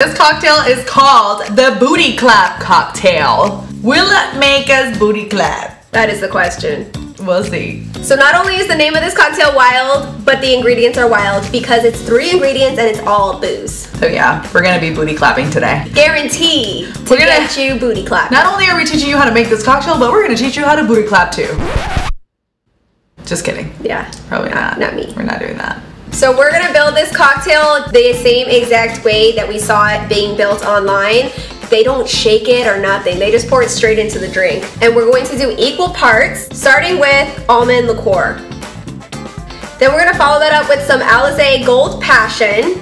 This cocktail is called the Booty Clap Cocktail. Will it make us booty clap? That is the question. We'll see. So not only is the name of this cocktail wild, but the ingredients are wild because it's 3 ingredients and it's all booze. So yeah, we're gonna be booty clapping today. Guarantee to get you booty clap. Not only are we teaching you how to make this cocktail, but we're gonna teach you how to booty clap too. Just kidding. Yeah. Probably not. Not me. We're not doing that. So we're gonna build this cocktail the same exact way that we saw it being built online. They don't shake it or nothing. They just pour it straight into the drink. And we're going to do equal parts, starting with almond liqueur. Then we're gonna follow that up with some Alize Gold Passion.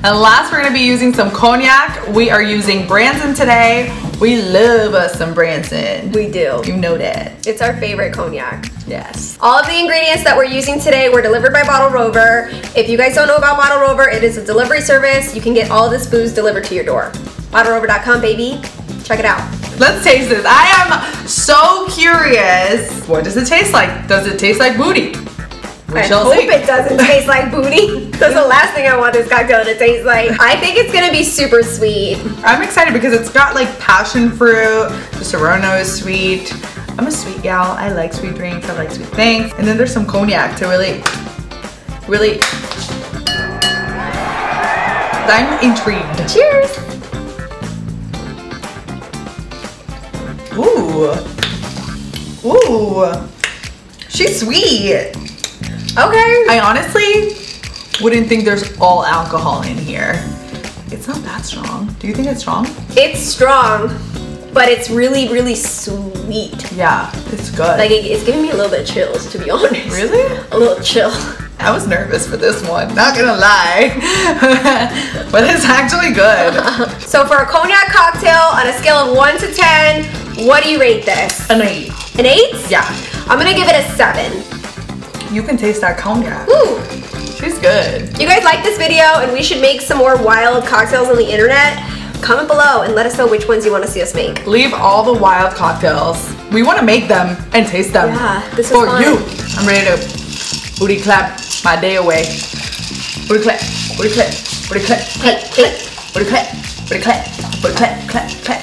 And last, we're gonna be using some cognac. We are using Branson today. We love us some Branson. We do. You know that. It's our favorite cognac. Yes. All of the ingredients that we're using today were delivered by Bottle Rover. If you guys don't know about Bottle Rover, it is a delivery service. You can get all this booze delivered to your door. BottleRover.com, baby. Check it out. Let's taste this. I am so curious. What does it taste like? Does it taste like booty? I hope it doesn't taste like booty. That's the last thing I want this cocktail to taste like. I think it's gonna be super sweet. I'm excited because it's got like passion fruit. The Serrano is sweet. I'm a sweet gal. I like sweet drinks. I like sweet things. And then there's some cognac to really. I'm intrigued. Cheers. Ooh. Ooh. She's sweet. Okay. I honestly wouldn't think there's all alcohol in here. It's not that strong. Do you think it's strong? It's strong, but it's really, really sweet. Yeah, it's good. Like it's giving me a little bit of chills, to be honest. Really? A little chill. I was nervous for this one, not gonna lie. But it's actually good. So for a cognac cocktail, on a scale of 1 to 10, what do you rate this? An 8. An 8? Yeah. I'm gonna give it a 7. You can taste that cognac. Ooh. She's good. You guys like this video and we should make some more wild cocktails on the internet? Comment below and let us know which ones you want to see us make. Leave all the wild cocktails. We want to make them and taste them this is for fun. you. I'm ready to booty clap my day away. Booty clap, booty clap, booty clap, Hey, hey. booty clap, booty clap, booty clap, clap, clap.